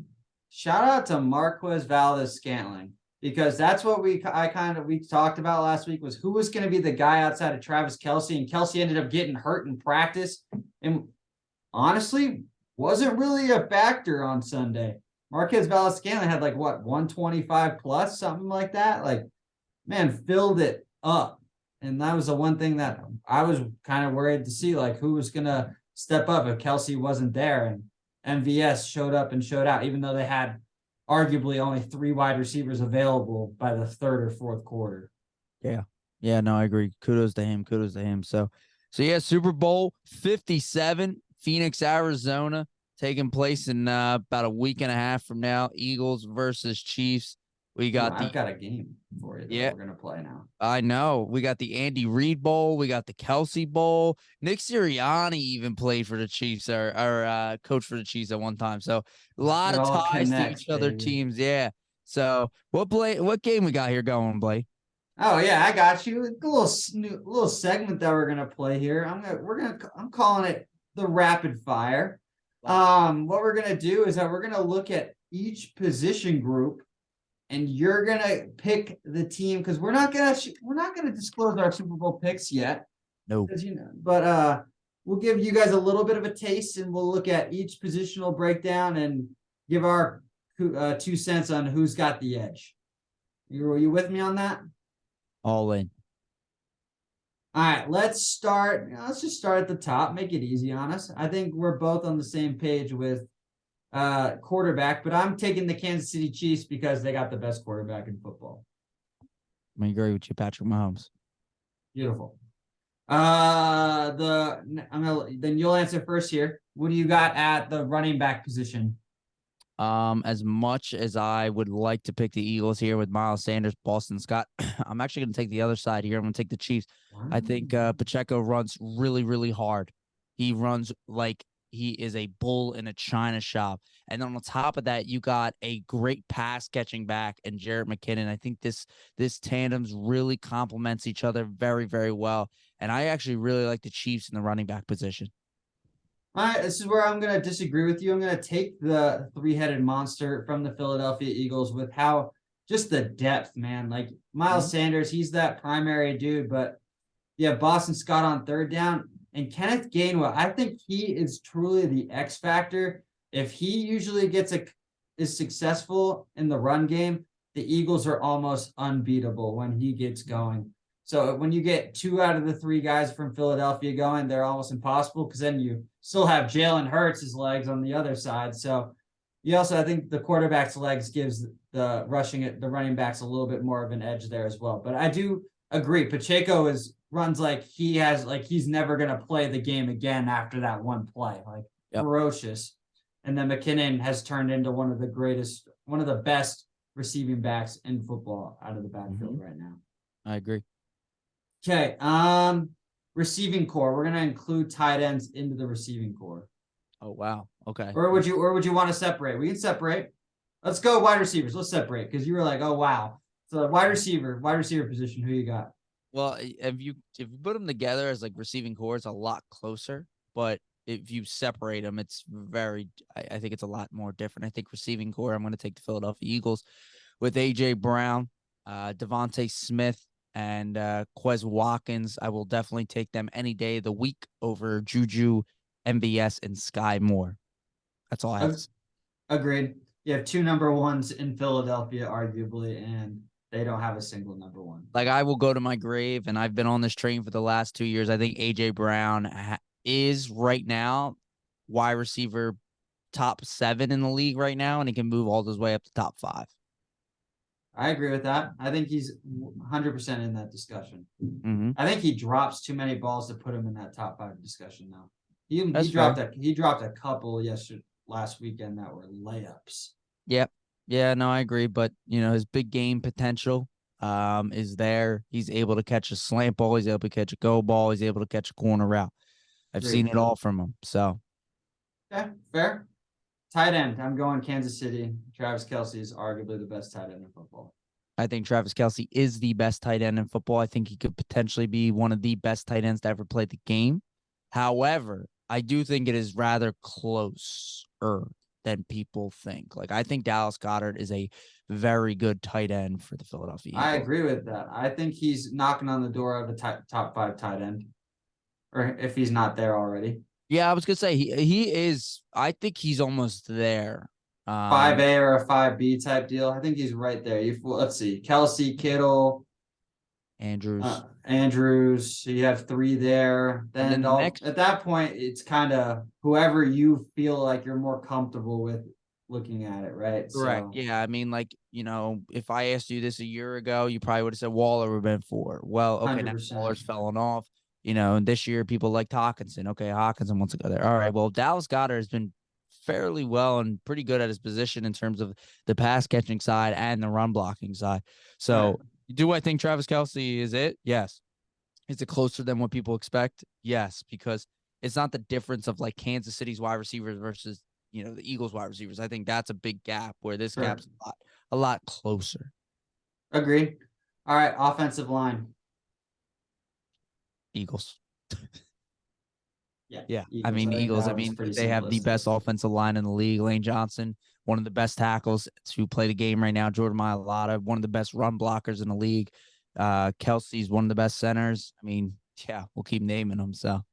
shout out to Marquez Valdes-Scantling because that's what we talked about last week was who was going to be the guy outside of Travis Kelce, and Kelce ended up getting hurt in practice and honestly wasn't really a factor on Sunday. Marquez Valdes-Scantling had 125 plus, something like that. Filled it up. And that was the one thing that I was kind of worried to see, who was going to step up if Kelce wasn't there. And MVS showed up and showed out, even though they had arguably only 3 wide receivers available by the third or fourth quarter. Yeah. Yeah, no, I agree. Kudos to him. Kudos to him. So yeah, Super Bowl 57, Phoenix, Arizona, taking place in about a week and a half from now. Eagles versus Chiefs. We got I've got a game for you that we're going to play now. I know. We got the Andy Reid Bowl. We got the Kelsey Bowl. Nick Sirianni even played for the Chiefs or coach for the Chiefs at one time. So a lot of ties to each other teams. Yeah. So what game we got here going, Blake? Oh yeah, I got you. A little segment that we're gonna play here. I'm calling it the rapid fire. What we're gonna do is that we're gonna look at each position group, and you're gonna pick the team because we're not gonna disclose our Super Bowl picks yet. No, but we'll give you guys a little bit of a taste, and we'll look at each positional breakdown and give our 2 cents on who's got the edge. Are you with me on that? All in. All right, let's start. Let's just start at the top. Make it easy on us. I think we're both on the same page with quarterback, but I'm taking the Kansas City Chiefs because they got the best quarterback in football. I agree with you, Patrick Mahomes. Beautiful. Then you'll answer first here. What do you got at the running back position? As much as I would like to pick the Eagles here with Miles Sanders, Boston Scott, I'm actually going to take the other side here. I'm going to take the Chiefs. I think Pacheco runs really, really hard. He runs like he is a bull in a china shop. And then on top of that, you got a great pass catching back and Jerick McKinnon. I think this tandem's really complements each other very, very well. And I actually really like the Chiefs in the running back position. All right, this is where I'm going to disagree with you. I'm going to take the three-headed monster from the Philadelphia Eagles with how just the depth, man. Like Miles Sanders, he's that primary dude, but yeah, Boston Scott on third down and Kenneth Gainwell. I think he is truly the X factor. If he usually is successful in the run game, the Eagles are almost unbeatable when he gets going. So when you get 2 out of the 3 guys from Philadelphia going, they're almost impossible because then you still have Jalen Hurts' legs on the other side. So you also, I think the quarterback's legs gives the running backs a little bit more of an edge there as well. But I do agree. Pacheco runs like he's never going to play the game again after that one play, ferocious. And then McKinnon has turned into one of the best receiving backs in football out of the backfield right now. I agree. Okay. Receiving core. We're gonna include tight ends into the receiving core. Oh wow. Okay. Or would you want to separate? We can separate. Let's go wide receivers. Let's separate because you were like, oh wow. So wide receiver position. Who you got? Well, if you put them together as like receiving core, it's a lot closer. But if you separate them, it's I think it's a lot more different. I think receiving core, I'm going to take the Philadelphia Eagles with A.J. Brown, Devontae Smith, and Quez Watkins. I will definitely take them any day of the week over Juju, MVS, and Sky Moore. That's all I have. Agreed. You have 2 number ones in Philadelphia, arguably, and they don't have a single number one. Like I will go to my grave, and I've been on this train for the last 2 years. I think A.J. Brown is right now wide receiver top 7 in the league right now, and he can move all his way up to top 5. I agree with that. I think he's 100% in that discussion. Mm-hmm. I think he drops too many balls to put him in that top 5 discussion now. He dropped a couple last weekend that were layups. Yep. Yeah, no, I agree. But his big game potential is there. He's able to catch a slant ball, he's able to catch a go ball, he's able to catch a corner route. I've seen it all from him. So okay, fair. Tight end. I'm going Kansas City. Travis Kelce is arguably the best tight end in football. I think Travis Kelce is the best tight end in football. I think he could potentially be one of the best tight ends to ever play the game. However, I do think it is rather closer than people think. Like, I think Dallas Goedert is a very good tight end for the Philadelphia Eagles. I agree with that. I think he's knocking on the door of a top 5 tight end, or if he's not there already. Yeah, I was gonna say he is. I think he's almost there. 5A or a 5B type deal. I think he's right there. Let's see, Kelce, Kittle, Andrews. So you have 3 there. Then at that point, it's kind of whoever you feel like you're more comfortable with looking at it, right? Correct. So, yeah, I mean, if I asked you this a year ago, you probably would have said Waller would have been 4. Well, okay, 100%. Now Waller's fallen off. And this year people liked Hockenson. Okay, Hockenson wants to go there. All right, well, Dallas Goedert has been fairly well and pretty good at his position in terms of the pass catching side and the run blocking side. So do I think Travis Kelce is it? Yes. Is it closer than what people expect? Yes, because it's not the difference of like Kansas City's wide receivers versus, the Eagles wide receivers. I think that's a big gap where this gap's a lot closer. Agreed. All right, offensive line. Eagles. Yeah. Eagles. I mean, Eagles. They have the best offensive line in the league. Lane Johnson, one of the best tackles to play the game right now. Jordan Mailata, one of the best run blockers in the league. Kelce's one of the best centers. I mean, yeah, we'll keep naming them. So,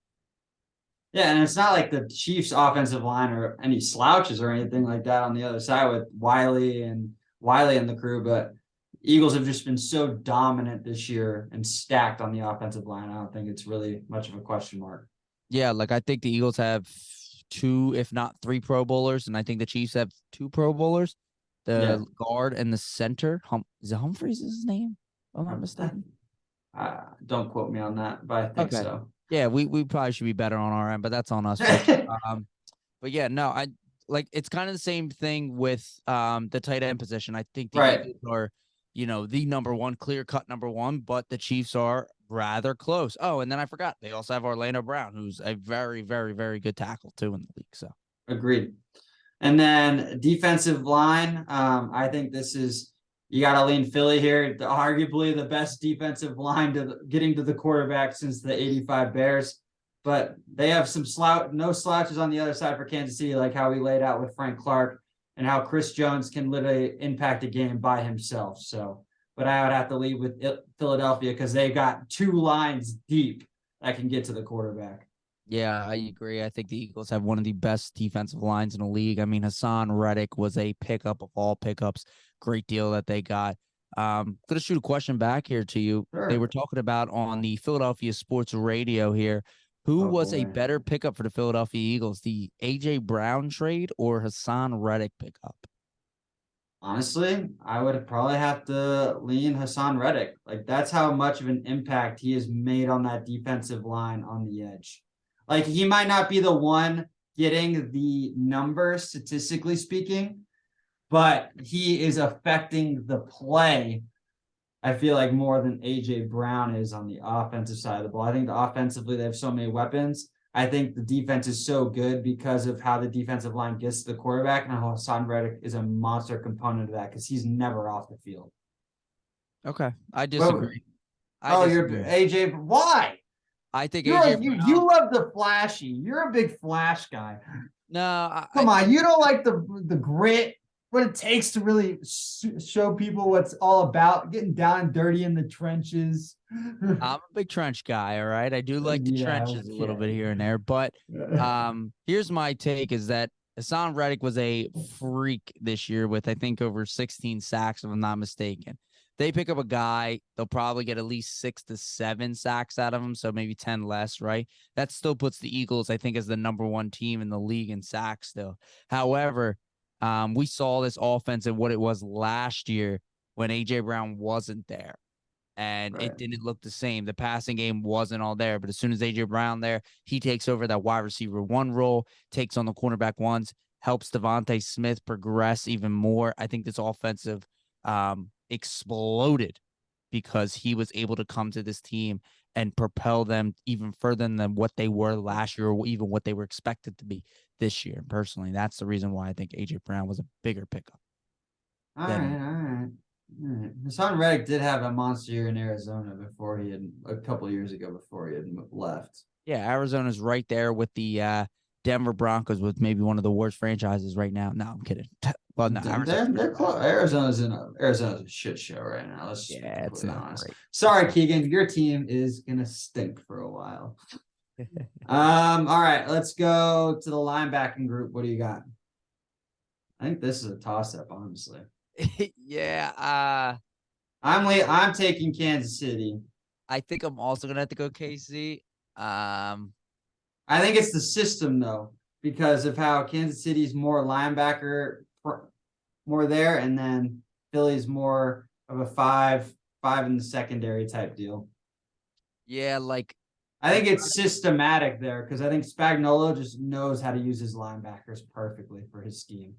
Yeah, and it's not like the Chiefs' offensive line or any slouches or anything like that on the other side with Wiley and the crew, but Eagles have just been so dominant this year and stacked on the offensive line. I don't think it's really much of a question mark. Yeah, like I think the Eagles have 2, if not 3 Pro Bowlers, and I think the Chiefs have 2 Pro Bowlers. Yeah. The guard and the center. Is it Humphreys is his name? If I'm not Um, mistaken. don't quote me on that, but I think Okay. so. Yeah, we probably should be better on our end, but that's on us, folks. But yeah, no, I like it's kind of the same thing with the tight end position. I think the Right. Eagles are, the number one, clear cut number one, but the Chiefs are rather close. Oh, and then I forgot they also have Orlando Brown, who's a very, very, very good tackle too in the league. So Agreed. And then defensive line, I think you got to lean Philly here. Arguably the best defensive line getting to the quarterback since the '85 Bears. But they have no slouches on the other side for Kansas City, like how we laid out with Frank Clark and how Chris Jones can literally impact a game by himself. So, but I would have to lead with Philadelphia because they got 2 lines deep that can get to the quarterback. yeah, I agree. I think the Eagles have one of the best defensive lines in the league. I mean, Hassan Reddick was a pickup of all pickups. Great deal that they got. Gonna shoot a question back here to you. Sure. They were talking about on the Philadelphia Sports Radio here. Who was a better pickup for the Philadelphia Eagles, the AJ Brown trade or Hassan Reddick pickup? Honestly, I would probably have to lean Hassan Reddick. Like that's how much of an impact he has made on that defensive line on the edge. Like he might not be the one getting the numbers statistically speaking, but he is affecting the play. I feel like more than AJ Brown is on the offensive side of the ball. I think offensively they have so many weapons. I think the defense is so good because of how the defensive line gets to the quarterback, and how Hassan Reddick is a monster component of that because he's never off the field. Okay, I disagree. You're AJ. Why? I think AJ Brown. You love the flashy. You're a big flash guy. No, come on. You don't like the grit, what it takes to really show people what's all about, getting down and dirty in the trenches. I'm a big trench guy, all right? I do like the trenches a little bit here and there, but here's my take is that Hassan Reddick was a freak this year with, I think, over 16 sacks, if I'm not mistaken. They pick up a guy, they'll probably get at least 6 to 7 sacks out of him, so maybe 10 less, right? That still puts the Eagles, I think, as the number 1 team in the league in sacks still. However, we saw this offense and what it was last year when AJ Brown wasn't there. And it didn't look the same. The passing game wasn't all there. But as soon as AJ Brown there, he takes over that wide receiver 1 role, takes on the cornerback 1s, helps Devontae Smith progress even more. I think this offensive exploded because he was able to come to this team and propel them even further than what they were last year or even what they were expected to be this year. Personally, that's the reason why I think AJ Brown was a bigger pickup. All right. Hassan Reddick did have a monster year in Arizona before he had a couple of years ago before he had left. Yeah, Arizona's right there with the Denver Broncos, with maybe one of the worst franchises right now. No, I'm kidding. Well, no, they're close. Arizona's a shit show right now. Let's it's not honest. Great. Sorry, Keegan, your team is gonna stink for a while. All right, let's go to the linebacking group. What do you got? I think this is a toss-up, honestly. Yeah. I'm taking Kansas City. I think I'm also gonna have to go KC. I think it's the system though, because of how Kansas City's more linebacker, more there, and then Philly's more of a five in the secondary type deal. Yeah, I think it's systematic there because I think Spagnuolo just knows how to use his linebackers perfectly for his scheme.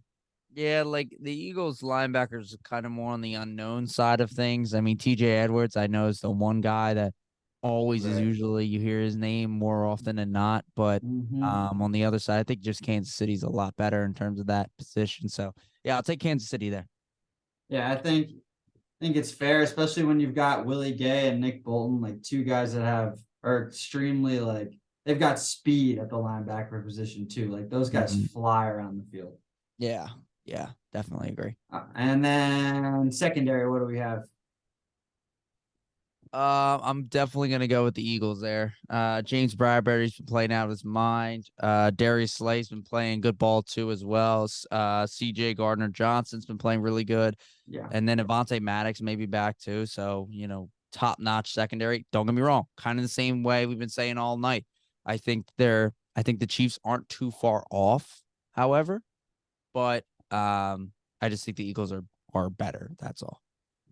Yeah, like the Eagles linebackers are kind of more on the unknown side of things. I mean, TJ Edwards, I know, is the one guy that always is usually you hear his name more often than not. But on the other side, I think just Kansas City's a lot better in terms of that position. So yeah, I'll take Kansas City there. Yeah, I think it's fair, especially when you've got Willie Gay and Nick Bolton, like 2 guys that are extremely they've got speed at the linebacker position too. Like those guys fly around the field. Yeah, definitely agree. And then secondary, what do we have? I'm definitely gonna go with the Eagles there. James Bradbury's been playing out of his mind. Darius Slay's been playing good ball too as well. CJ Gardner Johnson's been playing really good. Yeah, And then Avonte Maddox may be back too. So, top notch secondary. Don't get me wrong. Kind of the same way we've been saying all night. I think the Chiefs aren't too far off, however, but I just think the Eagles are better. That's all.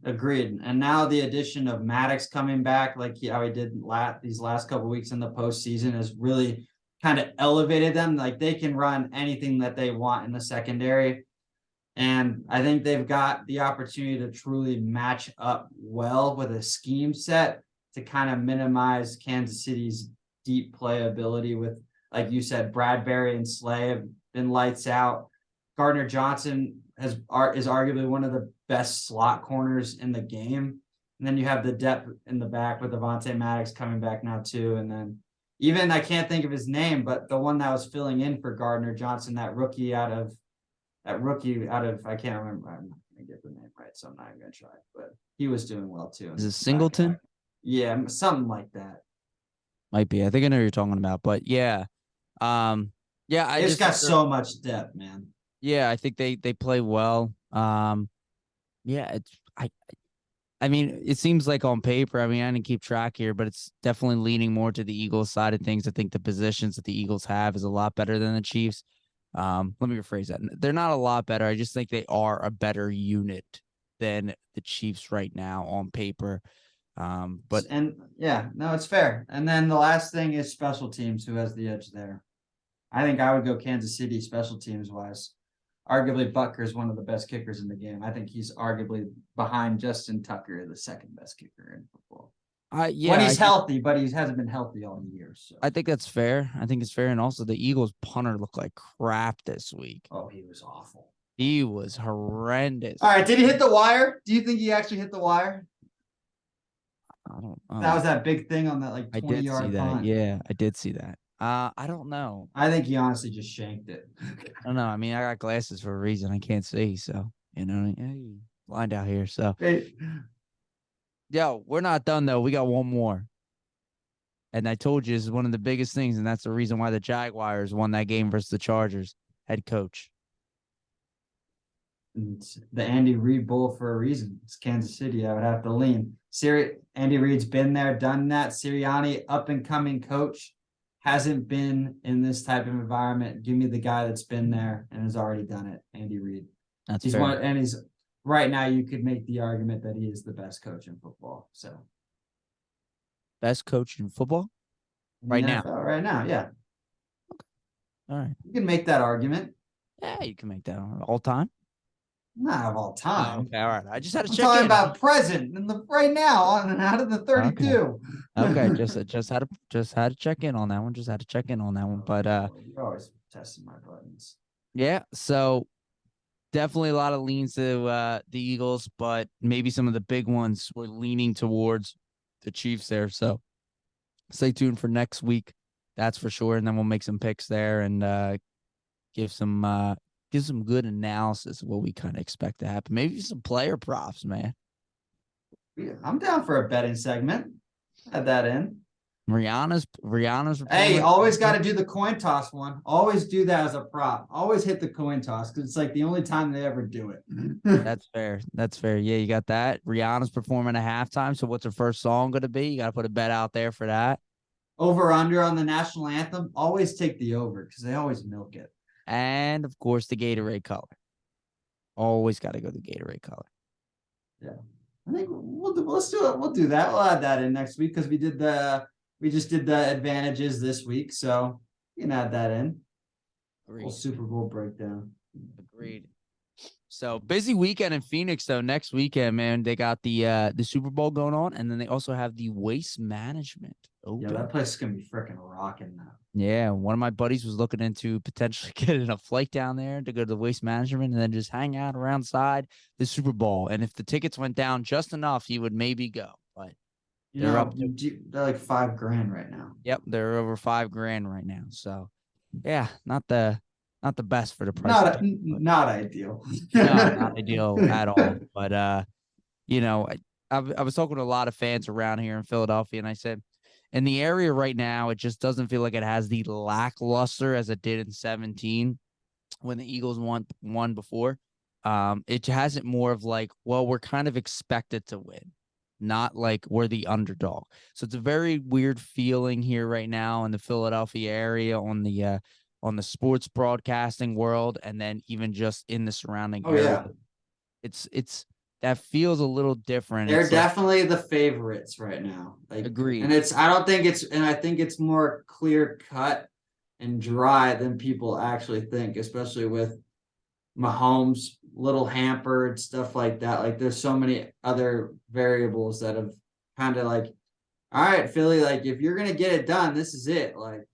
agreed. And now the addition of Maddox coming back, like how he did these last couple weeks in the postseason, has really kind of elevated them. Like they can run anything that they want in the secondary. And I think they've got the opportunity to truly match up well with a scheme set to kind of minimize Kansas City's deep playability with, like you said, Bradbury and Slay have been lights out. Gardner Johnson is arguably one of the best slot corners in the game. And then you have the depth in the back with Avonte Maddox coming back now too. And then even I can't think of his name, but the one that was filling in for Gardner Johnson, that rookie out of I can't remember. I'm not gonna get the name right, so I'm not even gonna try. But he was doing well too. Is it Singleton? Yeah, something like that. Might be. I think I know who you're talking about, but yeah. Yeah, I They just got think so much depth, man. yeah, I think they play well. Yeah, I mean, it seems like on paper, I mean, I didn't keep track here, but it's definitely leaning more to the Eagles side of things. I think the positions that the Eagles have is a lot better than the Chiefs. Let me rephrase that. They're not a lot better. I just think they are a better unit than the Chiefs right now on paper. But yeah, no, it's fair. And then the last thing is special teams. Who has the edge there? I think I would go Kansas City special teams wise. Arguably, Butker is one of the best kickers in the game. I think he's arguably behind Justin Tucker, the second best kicker in football. When he's healthy, but he hasn't been healthy all year. So I think that's fair. I think it's fair. And also, the Eagles punter looked like crap this week. Oh, he was awful. He was horrendous. All right, did he hit the wire? Do you think he actually hit the wire? I don't know. That was that big thing on that 20-yard punt. Yeah, I did see that. I don't know. I think he honestly just shanked it. I don't know. I mean, I got glasses for a reason. I can't see, so blind out here. So, yo, we're not done though. We got one more. And I told you this is one of the biggest things, and that's the reason why the Jaguars won that game versus the Chargers. Head coach. It's the Andy Reid Bowl for a reason. It's Kansas City. I would have to lean. Andy Reid's been there, done that. Sirianni, up and coming coach, hasn't been in this type of environment. Give me the guy that's been there and has already done it. Andy Reid. That's fair. And he's right now. You could make the argument that he is the best coach in football. So, best coach in football right now. Right now, yeah. Okay. All right. You can make that argument. Yeah, you can make that all time. Not of all time. Oh, okay, all right. I just had to check talking in. about present and right now on out of the 32. Okay, just had to check in on that one. Just had to check in on that one. But you're always testing my buttons. Yeah, so definitely a lot of leans to the Eagles, but maybe some of the big ones were leaning towards the Chiefs there. So stay tuned for next week. That's for sure. And then we'll make some picks there and give some good analysis of what we kind of expect to happen. Maybe some player props, man. Yeah, I'm down for a betting segment. Add that in. Rihanna's. Hey, always got to do the coin toss one. Always do that as a prop. Always hit the coin toss because it's like the only time they ever do it. That's fair. That's fair. Yeah, you got that. Rihanna's performing at halftime. So what's her first song going to be? You got to put a bet out there for that. Over under on the national anthem. Always take the over because they always milk it. And of course, the Gatorade color. Always got to go the Gatorade color. Yeah, I think let's do it. We'll do that. We'll add that in next week because we just did the advantages this week, so you can add that in. Agreed. Super Bowl breakdown. Agreed. So busy weekend in Phoenix though. Next weekend, man, they got the Super Bowl going on, and then they also have the Waste Management. Yeah, that place is gonna be freaking rocking now. Yeah, one of my buddies was looking into potentially getting a flight down there to go to the Waste Management and then just hang out around side the Super Bowl. And if the tickets went down just enough, he would maybe go. But they're like $5,000 right now. Yep, they're over $5,000 right now. So yeah, not the best for the price. Not ideal. No, not ideal at all. But I I was talking to a lot of fans around here in Philadelphia, and I said, in the area right now, it just doesn't feel like it has the lackluster as it did in 17 when the Eagles won before. It has it more of like, well, we're kind of expected to win, not like we're the underdog. So it's a very weird feeling here right now in the Philadelphia area on the sports broadcasting world, and then even just in the surrounding Oh area. yeah, It's that feels a little different. they're It's like, definitely the favorites right now. Like, and agreed. it's I don't think it's and I think it's more clear cut and dry than people actually think, especially with Mahomes, little hampered stuff like that. Like, there's so many other variables that have kind of like, all right, Philly, like if you're gonna get it done, this is it. Like,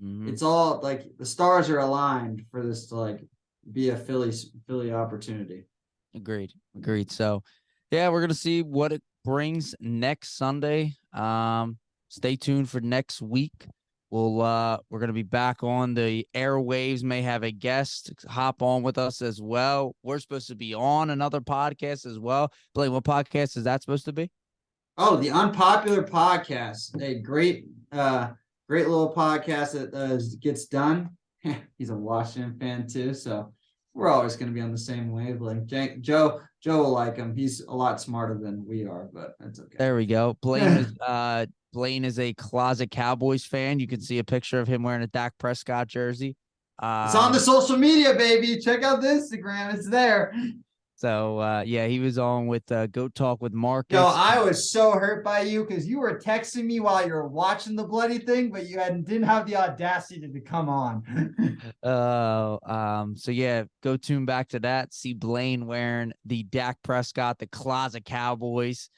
Mm-hmm. it's all like the stars are aligned for this to like be a Philly opportunity. Agreed. Agreed. So, yeah, we're gonna see what it brings next Sunday. Stay tuned for next week. We're gonna be back on the airwaves. May have a guest hop on with us as well. We're supposed to be on another podcast as well. Blaine, what podcast is that supposed to be? Oh, the Unpopular Podcast, a great little podcast that gets done. He's a Washington fan too, so we're always going to be on the same wavelength. Joe will like him. He's a lot smarter than we are, but that's okay. There we go. Blaine is a closet Cowboys fan. You can see a picture of him wearing a Dak Prescott jersey. It's on the social media, baby. Check out the Instagram. It's there. So yeah, he was on with Goat Talk with Marcus. Yo, I was so hurt by you because you were texting me while you were watching the bloody thing, but didn't have the audacity to come on. So yeah, go tune back to that. See Blaine wearing the Dak Prescott, the closet Cowboys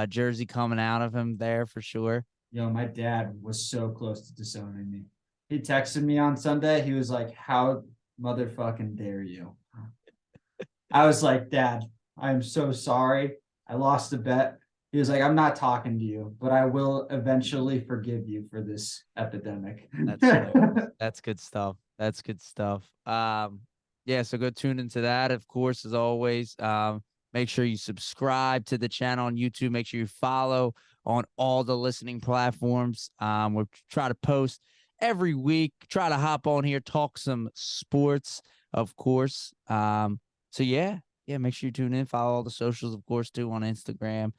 jersey coming out of him there for sure. Yo, my dad was so close to disowning me. He texted me on Sunday. He was like, "How motherfucking dare you?" I was like, "Dad, I'm so sorry. I lost a bet." He was like, "I'm not talking to you, but I will eventually forgive you for this epidemic." That's good stuff. That's good stuff. Yeah, so go tune into that. Of course, as always, make sure you subscribe to the channel on YouTube. Make sure you follow on all the listening platforms. We'll try to post every week, try to hop on here, talk some sports, of course. So yeah, make sure you tune in, follow all the socials, of course, too, on Instagram,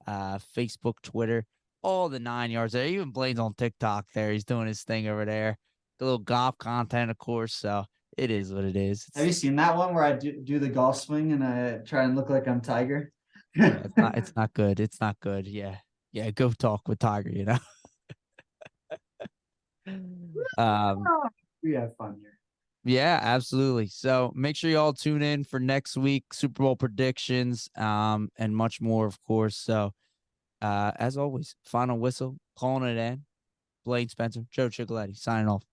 Facebook, Twitter, all the 9 yards there. Even Blaine's on TikTok there. He's doing his thing over there. The little golf content, of course. So it is what it is. Have you seen that one where I do the golf swing and I try and look like I'm Tiger? It's not good. It's not good. Yeah. Go talk with Tiger, you know. We have fun here. Yeah, absolutely. So make sure you all tune in for next week, Super Bowl predictions, and much more, of course. So as always, final whistle, calling it in. Blaine Spencer, Joe Chicoletti, signing off.